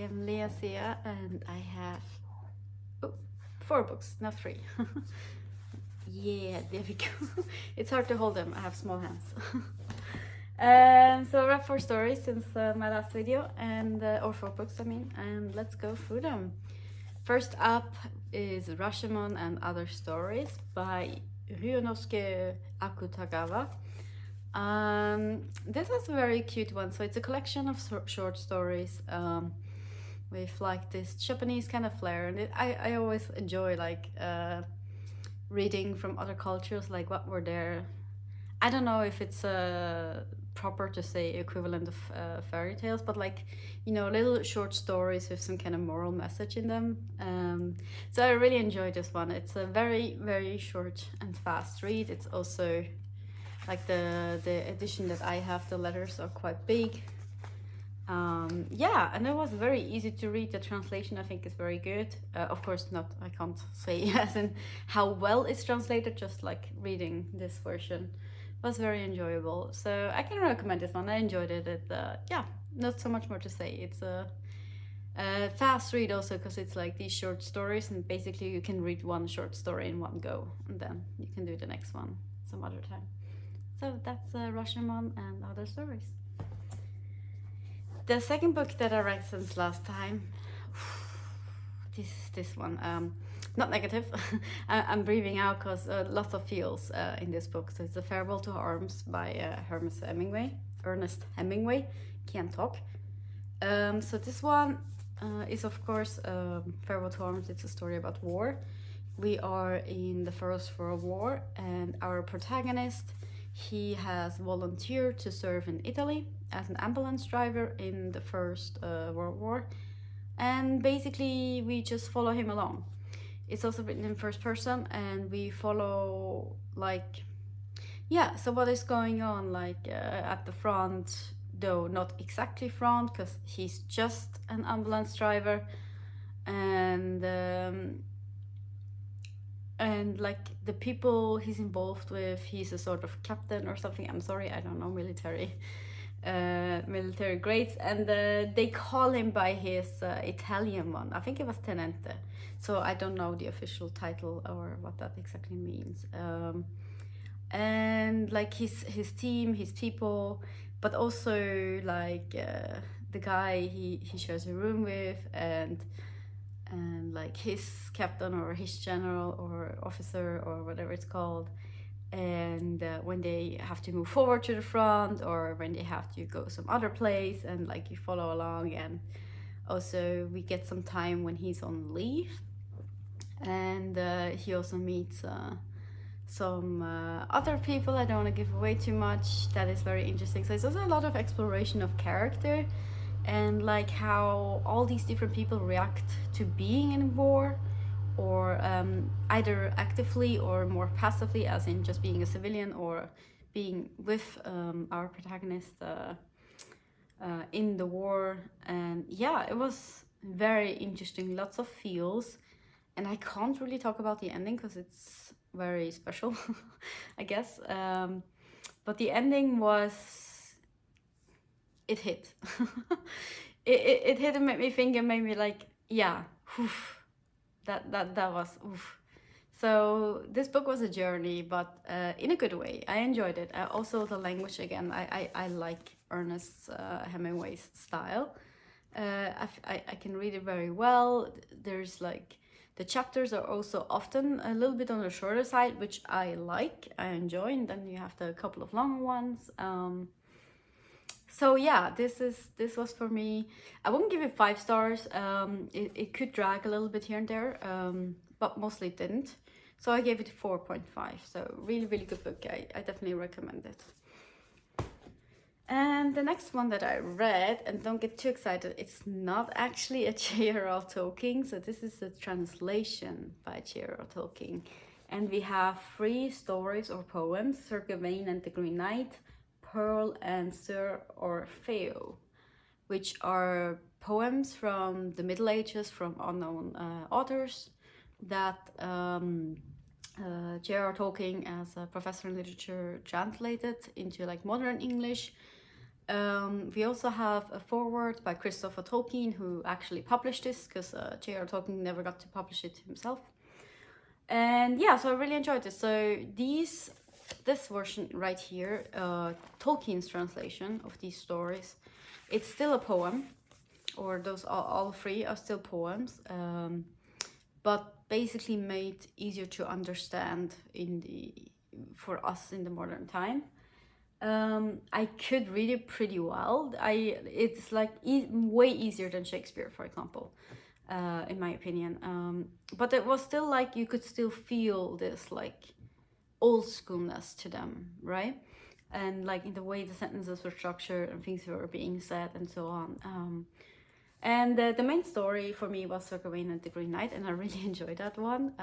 am Leasia and I have 4 books, not 3. Yeah, there we go. It's hard to hold them, I have small hands. So I read 4 stories since my last video, or 4 books I mean, and let's go through them. First up is Rashomon and Other Stories by Ryūnosuke Akutagawa. This is a very cute one. So it's a collection of short stories with like this Japanese kind of flair, and I always enjoy like reading from other cultures, like what were there. I don't know if it's proper to say equivalent of fairy tales, but like, you know, little short stories with some kind of moral message in them. So I really enjoyed this one. It's a very, very short and fast read. It's also like the edition that I have, the letters are quite big. Yeah, and it was very easy to read. The translation I think is very good. Of course not, I can't say as in how well it's translated, just like reading this version was very enjoyable. So I can recommend this one. I enjoyed it. Yeah, not so much more to say. It's a fast read also because it's like these short stories, and basically you can read one short story in one go and then you can do the next one some other time. So that's Rashomon and Other Stories. The second book that I read since last time, this one, not negative. I'm breathing out because lots of feels in this book. So it's A Farewell to Arms by Ernest Hemingway. Can't talk. So this one is of course Farewell to Arms. It's a story about war. We are in the First World War, and our protagonist, he has volunteered to serve in Italy as an ambulance driver in the First World War, and basically we just follow him along. It's also written in first person, and we follow like, yeah, so what is going on like at the front, though not exactly front because he's just an ambulance driver, and like the people he's involved with, he's a sort of captain or something. I'm sorry, I don't know military grades, and they call him by his Italian one. I think it was tenente, so I don't know the official title or what that exactly means. And like his team, his people, but also like the guy he shares a room with, and like his captain or his general or officer or whatever it's called, and when they have to move forward to the front or when they have to go some other place, and like you follow along. And also we get some time when he's on leave, and he also meets some other people. I don't want to give away too much. That is very interesting. So it's also a lot of exploration of character, and like how all these different people react to being in war, or either actively or more passively, as in just being a civilian or being with our protagonist in the war. And yeah, it was very interesting, lots of feels, and I can't really talk about the ending because it's very special, I guess. But the ending was, it hit. it hit and made me think, and made me like, yeah, oof, that was oof. So this book was a journey, but in a good way. I enjoyed it. Also the language, again, I like Ernest Hemingway's style. I can read it very well. There's like, the chapters are also often a little bit on the shorter side, which I like, I enjoy, and then you have the couple of longer ones. So yeah, this was for me. I wouldn't give it 5 stars. It could drag a little bit here and there, but mostly it didn't. So I gave it 4.5. So really, really good book. I definitely recommend it. And the next one that I read, and don't get too excited, it's not actually a J.R.R. Tolkien. So this is a translation by J.R.R. Tolkien. And we have 3 stories or poems: Sir Gawain and the Green Knight, Pearl, and Sir Orfeo, which are poems from the Middle Ages from unknown authors that J.R.R. Tolkien, as a professor in literature, translated into like modern English. We also have a foreword by Christopher Tolkien, who actually published this, because J.R.R. Tolkien never got to publish it himself. And yeah, so I really enjoyed this. So this version right here, Tolkien's translation of these stories, it's still a poem, or those all three are still poems, but basically made easier to understand for us in the modern time. I could read it pretty well. It's like way easier than Shakespeare, for example, in my opinion. But it was still like you could still feel this like old schoolness to them, right? And like in the way the sentences were structured and things were being said and so on. And the main story for me was Sir Gawain and the Green Knight, and I really enjoyed that one.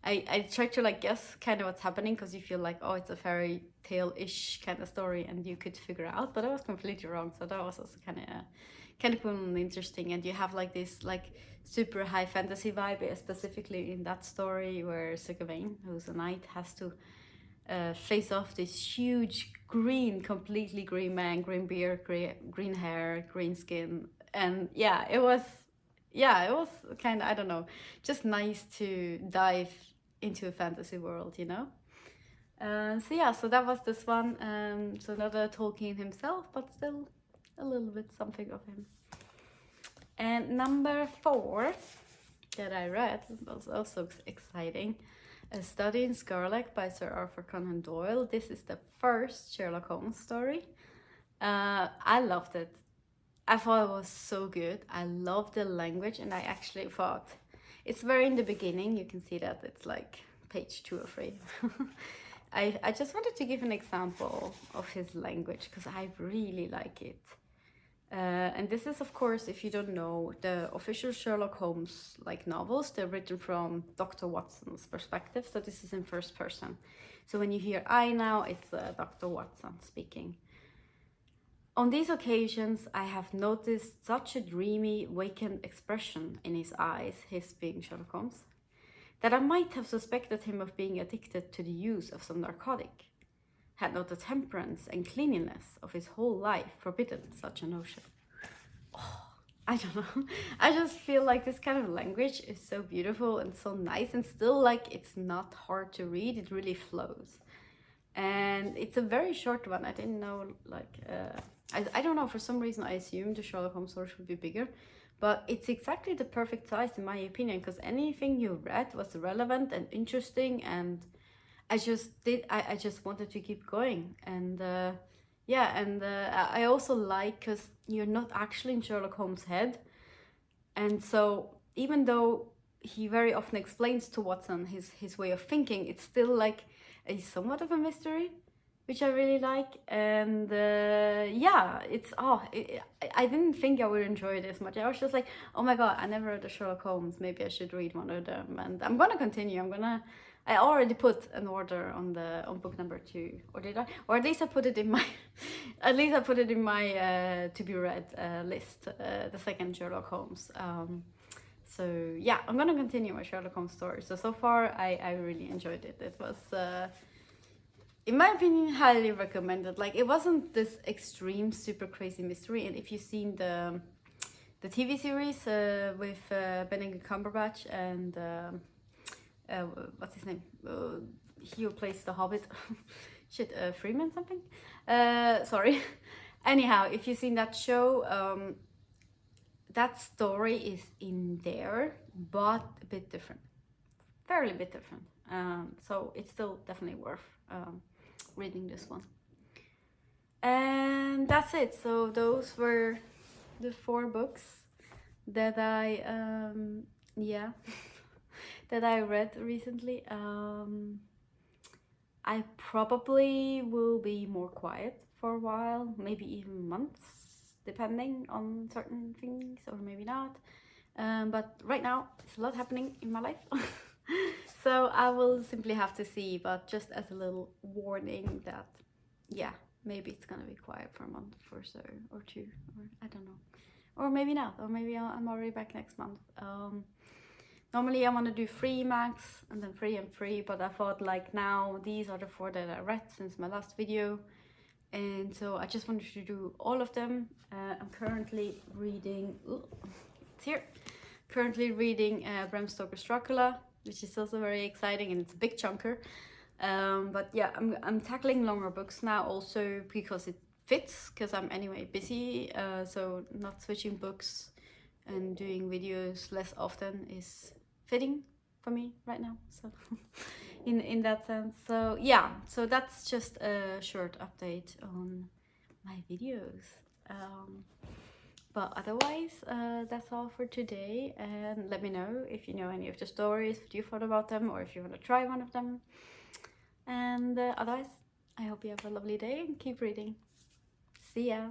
I tried to like guess kind of what's happening, because you feel like, oh, it's a fairy tale-ish kind of story, and you could figure it out, but I was completely wrong. So that was also kind of cool and interesting. And you have like this like super high fantasy vibe, specifically in that story where Sir Gawain, who's a knight, has to face off this huge completely green man, green beard, green hair, green skin. And yeah, it was kind of, I don't know, just nice to dive into a fantasy world, you know. So yeah, so that was this one. So not a Tolkien himself, but still a little bit something of him. And number 4 that I read was also exciting. A Study in Scarlet by Sir Arthur Conan Doyle. This is the first Sherlock Holmes story. I loved it. I thought it was so good. I loved the language, and I actually thought it's very in the beginning. You can see that it's like page 2 or 3. I just wanted to give an example of his language, because I really like it. And this is, of course, if you don't know, the official Sherlock Holmes like novels. They're written from Dr. Watson's perspective, so this is in first person. So when you hear I now, it's Dr. Watson speaking. On these occasions, I have noticed such a dreamy, vacant expression in his eyes, his being Sherlock Holmes, that I might have suspected him of being addicted to the use of some narcotic, had not the temperance and cleanliness of his whole life forbidden such a notion. Oh, I don't know. I just feel like this kind of language is so beautiful and so nice, and still like it's not hard to read. It really flows. And it's a very short one. I didn't know, like, I don't know, for some reason I assumed the Sherlock Holmes story would be bigger, but it's exactly the perfect size in my opinion, because anything you read was relevant and interesting, and I just wanted to keep going. And I also like, because you're not actually in Sherlock Holmes' head, and so even though he very often explains to Watson his way of thinking, it's still like a somewhat of a mystery, which I really like. And I didn't think I would enjoy it as much. I was just like, oh my god, I never read a Sherlock Holmes, maybe I should read one of them. And I'm gonna continue. I already put an order on book number 2, or did I? Or at least I put it in my to be read list, the second Sherlock Holmes. So yeah, I'm gonna continue my Sherlock Holmes story. So far I really enjoyed it. It was in my opinion highly recommended. Like, it wasn't this extreme super crazy mystery, and if you've seen the TV series with Benedict Cumberbatch and what's his name? He who plays the Hobbit. Freeman something? Sorry. Anyhow, if you've seen that show, that story is in there, but a bit different. Fairly bit different. So it's still definitely worth reading this one. And that's it. So those were the 4 books that I that I read recently. I probably will be more quiet for a while, maybe even months, depending on certain things, or maybe not. But right now, it's a lot happening in my life. So I will simply have to see, but just as a little warning that, yeah, maybe it's gonna be quiet for a month or so, or 2, or I don't know. Or maybe not, or maybe I'm already back next month. Normally I want to do 3 max, and then 3 and 3, but I thought like now these are the 4 that I read since my last video, and so I just wanted to do all of them. I'm currently reading, it's here, currently reading Bram Stoker's Dracula, which is also very exciting, and it's a big chunker. But yeah, I'm tackling longer books now also because it fits, because I'm anyway busy, so not switching books and doing videos less often is fitting for me right now, so in that sense. So yeah, so that's just a short update on my videos. But otherwise, that's all for today, and let me know if you know any of the stories, what you thought about them, or if you want to try one of them. And otherwise, I hope you have a lovely day and keep reading. See ya!